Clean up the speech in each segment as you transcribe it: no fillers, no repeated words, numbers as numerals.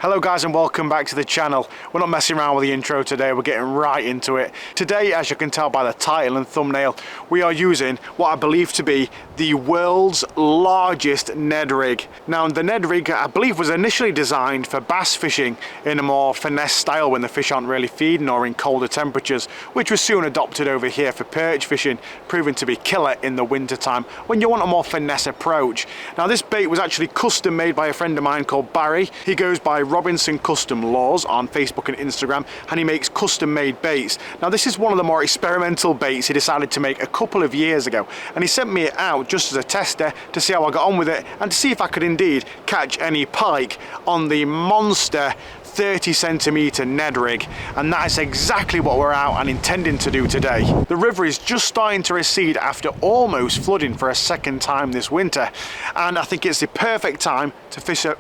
Hello guys and welcome back to the channel. We're not messing around with the intro today, we're getting right into it. Today, as you can tell by the title and thumbnail, we are using what I believe to be the world's largest Ned rig. Now the Ned rig, I believe, was initially designed for bass fishing in a more finesse style when the fish aren't really feeding or in colder temperatures, which was soon adopted over here for perch fishing, proving to be killer in the winter time when you want a more finesse approach. Now this bait was actually custom made by a friend of mine called Barry. He goes by Robinson Custom Laws on Facebook and Instagram, and he makes custom made baits. Now this is one of the more experimental baits he decided to make a couple of years ago, and he sent me it out just as a tester to see how I got on with it and to see if I could indeed catch any pike on the monster 30cm Ned rig, and that is exactly what we're out and intending to do today. The river is just starting to recede after almost flooding for a second time this winter, and I think it's the perfect time to fish a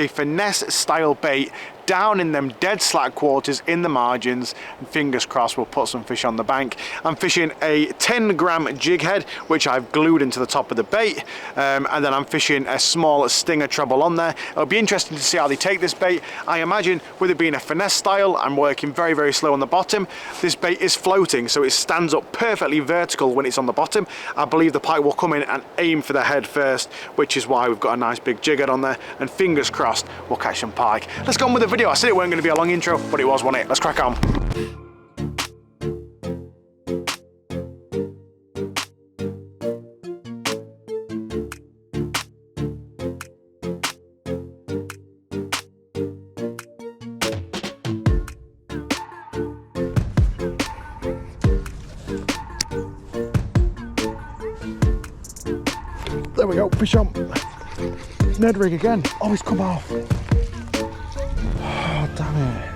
finesse style bait down in them dead slack quarters in the margins, and fingers crossed we'll put some fish on the bank. I'm fishing a 10-gram jig head which I've glued into the top of the bait, and then I'm fishing a small stinger treble on there. It'll be interesting to see how they take this bait. I imagine with it being a finesse style, I'm working very slow on the bottom. This bait is floating, so it stands up perfectly vertical when it's on the bottom. I believe the pike will come in and aim for the head first, which is why we've got a nice big jig head on there, and fingers crossed we'll catch some pike. Let's go on with the video. I said it weren't going to be a long intro, but it was, wasn't it? Let's crack on. There we go, fish on. Ned rig again. Oh, he's come off. Oh, damn it.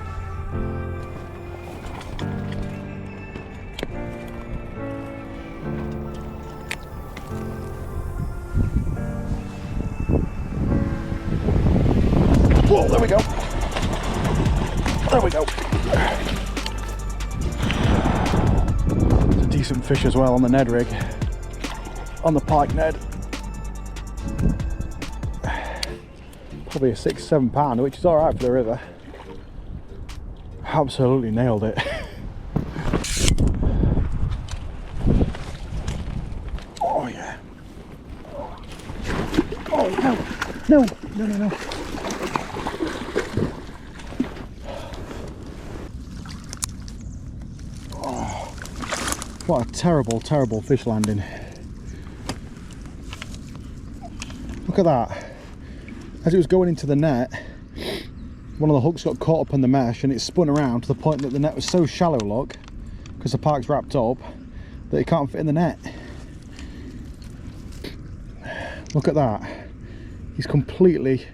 Whoa, there we go. There we go. It's a decent fish as well on the Ned rig. On the pike Ned. Probably a 6-7 pounder, which is all right for the river. Absolutely nailed it. Oh yeah. Oh no, no. Oh, what a terrible fish landing. Look at that. As it was going into the net, one of the hooks got caught up in the mesh and it spun around to the point that the net was so shallow, look, because the pike's wrapped up, that it can't fit in the net. Look at that. He's completely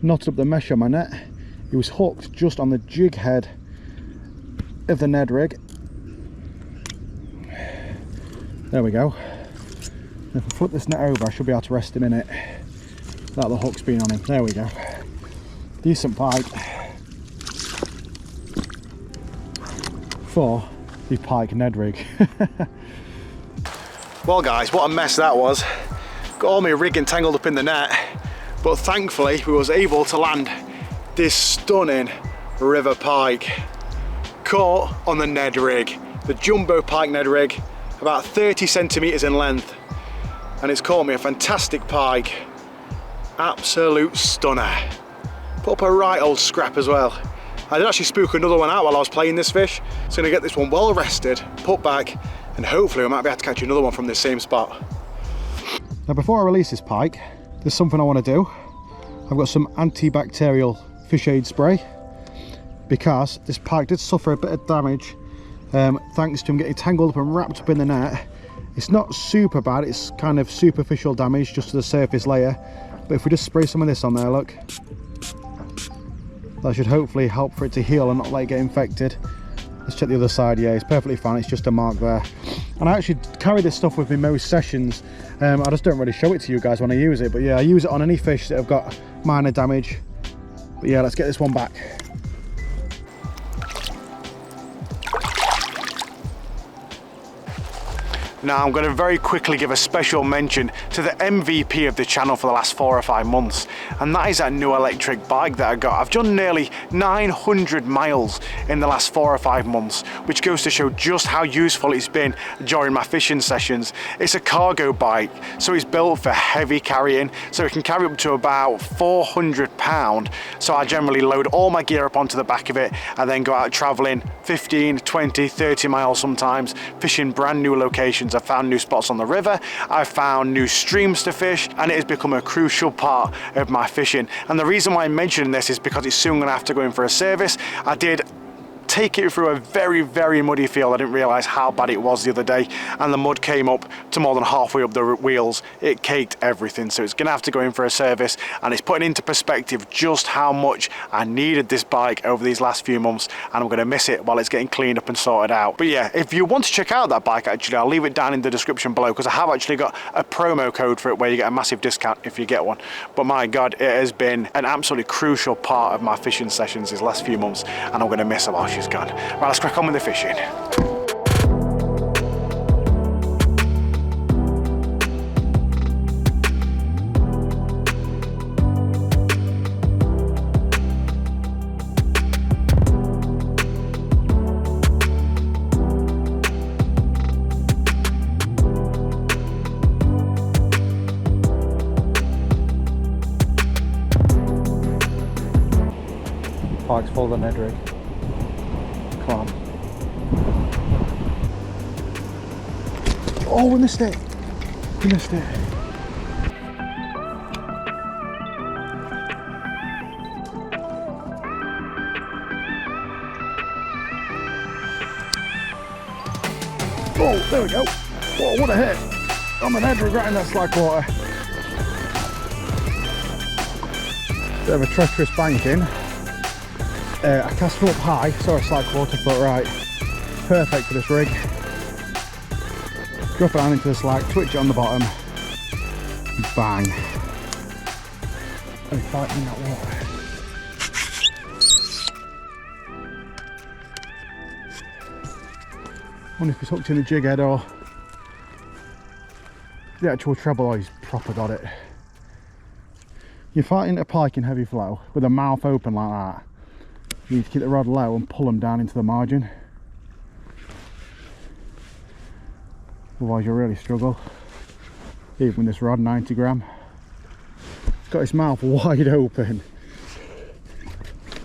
knotted up the mesh on my net. He was hooked just on the jig head of the Ned rig. There we go. If I flip this net over, I should be able to rest him in it. That the hook's been on him. There we go. Decent pike for the pike Ned rig. Well guys, what a mess that was. Got all my rig entangled up in the net, but thankfully we was able to land this stunning river pike caught on the Ned rig. The jumbo pike Ned rig, about 30cm in length, and it's caught me a fantastic pike. Absolute stunner. Put up a right old scrap as well. I did actually spook another one out while I was playing this fish, so I'm going to get this one well rested, put back, and hopefully I might be able to catch another one from this same spot. Now before I release this pike, there's something I want to do. I've got some antibacterial fish aid spray, because this pike did suffer a bit of damage thanks to him getting tangled up and wrapped up in the net. It's not super bad, it's kind of superficial damage just to the surface layer. But if we just spray some of this on there, look, that should hopefully help for it to heal and not let it get infected. Let's check the other side. Yeah, it's perfectly fine, it's just a mark there. And I actually carry this stuff with me most sessions. I just don't really show it to you guys when I use it, but yeah, I use it on any fish that have got minor damage. But yeah, let's get this one back. Now I'm going to very quickly give a special mention to the MVP of the channel for the last 4 or 5 months, and that is that new electric bike that I got. I've done nearly 900 miles in the last 4 or 5 months, which goes to show just how useful it's been during my fishing sessions. It's a cargo bike, so it's built for heavy carrying, so it can carry up to about 400 pounds. So I generally load all my gear up onto the back of it and then go out traveling 15, 20, 30 miles sometimes, fishing brand new locations. I've found new spots on the river, I've found new streams to fish, and it has become a crucial part of my fishing. And the reason why I'm mentioning this is because it's soon going to have to go in for a service. I did take it through a very muddy field. I didn't realise how bad it was the other day, and the mud came up to more than halfway up the wheels. It caked everything, so it's gonna have to go in for a service, and it's putting into perspective just how much I needed this bike over these last few months, and I'm gonna miss it while it's getting cleaned up and sorted out. But yeah, if you want to check out that bike, actually I'll leave it down in the description below, because I have actually got a promo code for it where you get a massive discount if you get one. But my god, it has been an absolutely crucial part of my fishing sessions these last few months, and I'm gonna miss her while she's gone. Right, let's crack on with the fishing. Pike's full of Ned rig. Come on. Oh, we missed it. We missed it. Oh, there we go. Whoa, what a hit. I'm an head regretting that slack water. Bit of a treacherous banking. I cast her up high, saw a slack water, but right, perfect for this rig. Drop it down into the slack, twitch it on the bottom, bang. And fighting in that water. I wonder if he's hooked in a jig head or the actual treble. Oh, he's proper got it. You're fighting a pike in heavy flow with a mouth open like that. You need to keep the rod low and pull them down into the margin. Otherwise you'll really struggle. Even with this rod, 90 gram. It's got its mouth wide open.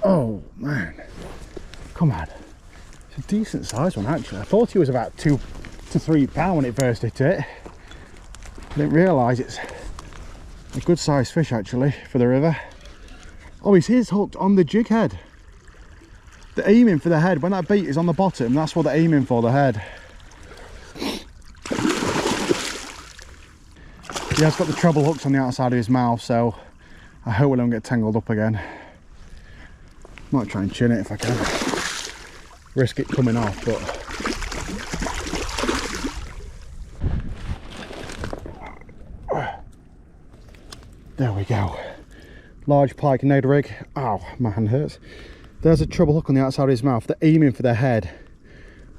Oh man. Come on. It's a decent sized one actually. I thought he was about 2 to 3 pounds when it first hit it. I didn't realise it's a good sized fish actually for the river. Oh, he's hooked on the jig head. They're aiming for the head. When that bait is on the bottom, that's what they're aiming for, the head. He has got the treble hooks on the outside of his mouth, so I hope we don't get tangled up again. Might try and chin it if I can. Risk it coming off, but there we go. Large pike Ned rig. Ow, my hand hurts. There's a treble hook on the outside of his mouth. They're aiming for their head.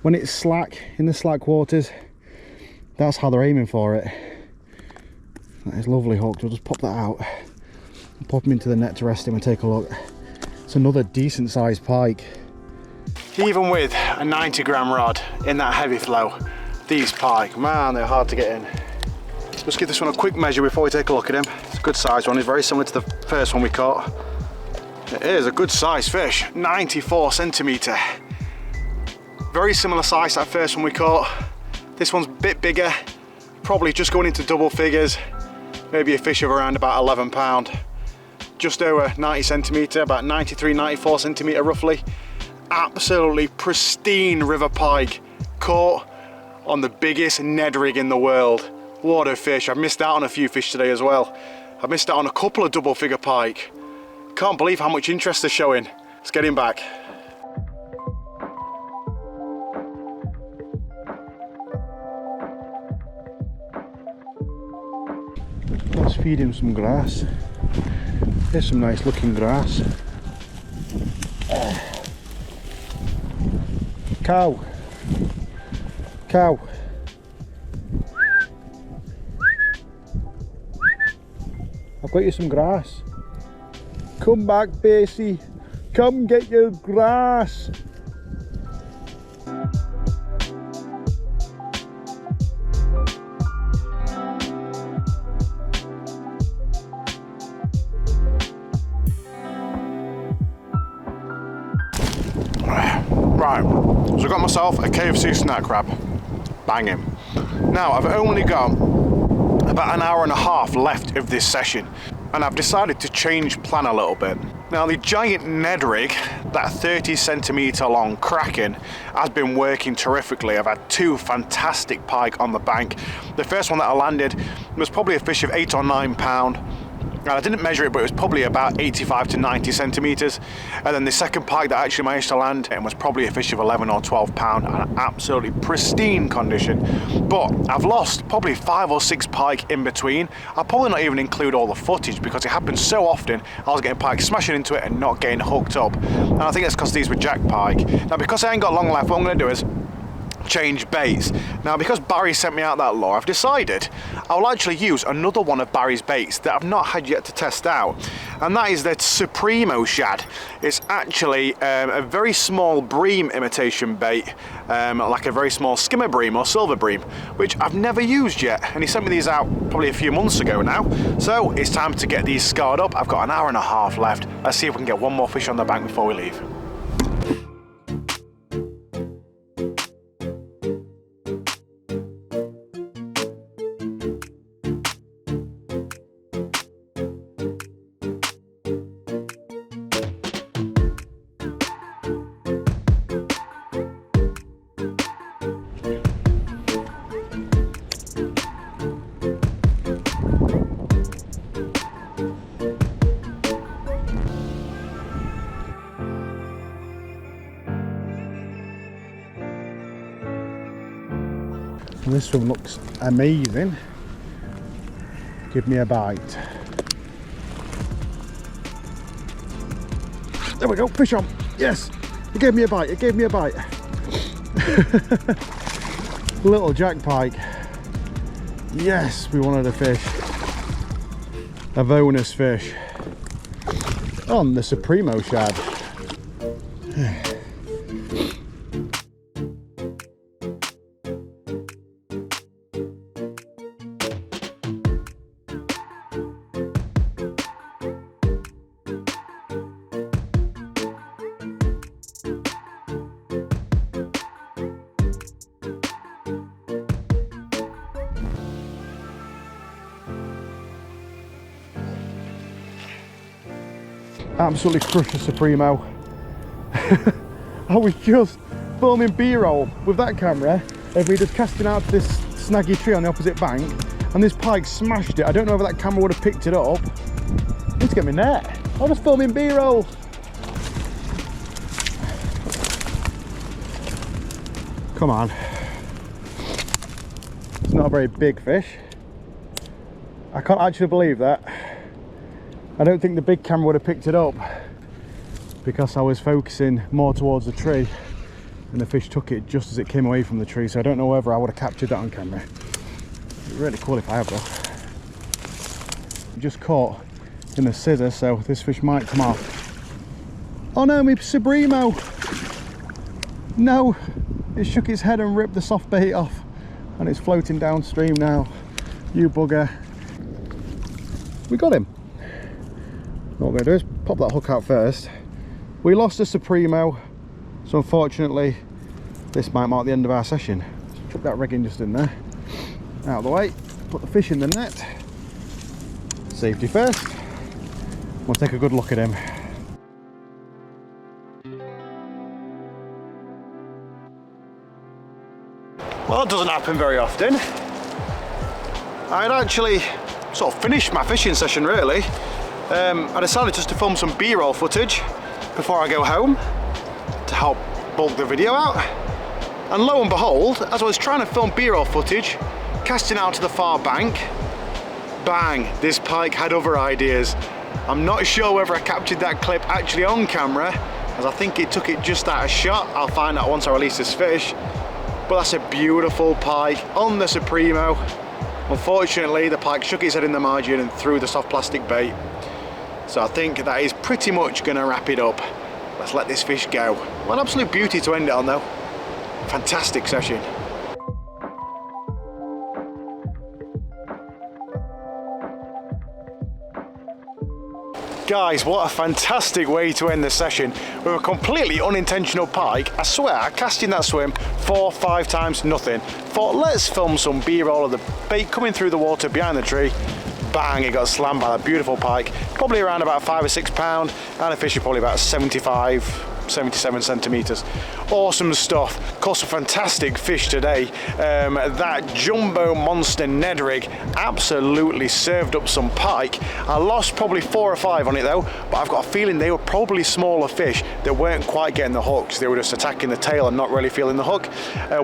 When it's slack, in the slack waters, that's how they're aiming for it. That is lovely hooked. We'll just pop that out. Pop him into the net to rest him and take a look. It's another decent sized pike. Even with a 90 gram rod in that heavy flow, these pike, man, they're hard to get in. Let's give this one a quick measure before we take a look at him. It's a good sized one. It's very similar to the first one we caught. It is a good sized fish, 94 centimetre. Very similar size to that first one we caught. This one's a bit bigger, probably just going into double figures. Maybe a fish of around about 11 pound. Just over 90 centimetre, about 93, 94 centimetre roughly. Absolutely pristine river pike, caught on the biggest Ned rig in the world. What a fish. I've missed out on a few fish today as well. I've missed out on a couple of double figure pike. Can't believe how much interest they're showing. Let's get him back. Let's feed him some grass. There's some nice looking grass. Cow. Cow. I've got you some grass. Come back, Basie. Come get your grass. Right, so I got myself a KFC snack wrap. Banging. Now I've only got about an hour and a half left of this session, and I've decided to change plan a little bit. Now the giant Ned rig, that 30 centimetre long Kraken, has been working terrifically. I've had two fantastic pike on the bank. The first one that I landed was probably a fish of 8 or 9 pound. I didn't measure it, but it was probably about 85 to 90 centimetres. And then the second pike that I actually managed to land and was probably a fish of 11 or 12 pound, and absolutely pristine condition. But I've lost probably 5 or 6 pike in between. I'll probably not even include all the footage because it happens so often. I was getting pike smashing into it and not getting hooked up. And I think it's because these were jack pike. Now because I ain't got long left, what I'm going to do is change baits. Now because Barry sent me out that lure, I've decided I'll actually use another one of Barry's baits that I've not had yet to test out, and that is the Supremo shad. It's actually a very small bream imitation bait, like a very small skimmer bream or silver bream, which I've never used yet, and he sent me these out probably a few months ago now, so it's time to get these scarred up. I've got an hour and a half left. Let's see if we can get one more fish on the bank before we leave. This one looks amazing. Give me a bite. There we go, fish on. Yes, it gave me a bite, it gave me a bite. Little jack pike. Yes, we wanted a fish. A bonus fish. On the Supremo shad. Absolutely crushed the Supremo. I was just filming B-roll with that camera of me just casting out to this snaggy tree on the opposite bank, and this pike smashed it. I don't know if that camera would have picked it up. I need to get my net. I was filming B-roll. Come on. It's not a very big fish. I can't actually believe that. I don't think the big camera would have picked it up because I was focusing more towards the tree and the fish took it just as it came away from the tree, so I don't know whether I would have captured that on camera. It'd be really cool if I have though. Just caught in the scissor, so this fish might come off. Oh no, my Supremo! No! It shook its head and ripped the soft bait off and it's floating downstream now. You bugger. We got him. What we're going to do is pop that hook out first. We lost the Supremo, so unfortunately this might mark the end of our session. Chuck that rigging just in there, out of the way, put the fish in the net. Safety first. We'll take a good look at him. Well, that doesn't happen very often. I'd actually sort of finished my fishing session really. I decided just to film some B-roll footage before I go home to help bulk the video out. And lo and behold, as I was trying to film B-roll footage, casting out to the far bank, bang, this pike had other ideas. I'm not sure whether I captured that clip actually on camera, as I think it took it just out of shot. I'll find out once I release this fish. But that's a beautiful pike on the Supremo. Unfortunately, the pike shook his head in the margin and threw the soft plastic bait. So I think that is pretty much going to wrap it up. Let's let this fish go. What an absolute beauty to end it on though. Fantastic session. Guys, what a fantastic way to end the session with a completely unintentional pike. I swear, I cast in that swim 4-5 times, nothing. Thought, let's film some B-roll of the bait coming through the water behind the tree. Bang, it got slammed by that beautiful pike. Probably around about 5 or 6 pound, and the fish are probably about 77 centimeters. Awesome stuff. Caught some fantastic fish today. That jumbo monster Ned rig absolutely served up some pike. I lost probably 4 or 5 on it though, but I've got a feeling they were probably smaller fish that weren't quite getting the hooks. They were just attacking the tail and not really feeling the hook,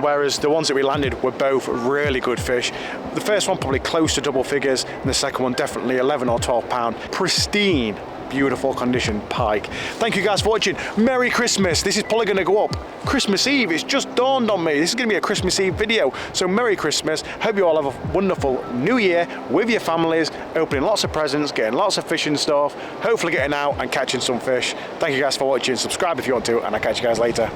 whereas the ones that we landed were both really good fish. The first one probably close to double figures, and the second one definitely 11 or 12 pound. Pristine, beautiful condition pike. Thank you guys for watching. Merry Christmas. This is probably going to go up Christmas Eve. It's just dawned on me. This is going to be a Christmas Eve video. So Merry Christmas. Hope you all have a wonderful new year with your families, opening lots of presents, getting lots of fishing stuff, hopefully getting out and catching some fish. Thank you guys for watching. Subscribe if you want to, and I'll catch you guys later.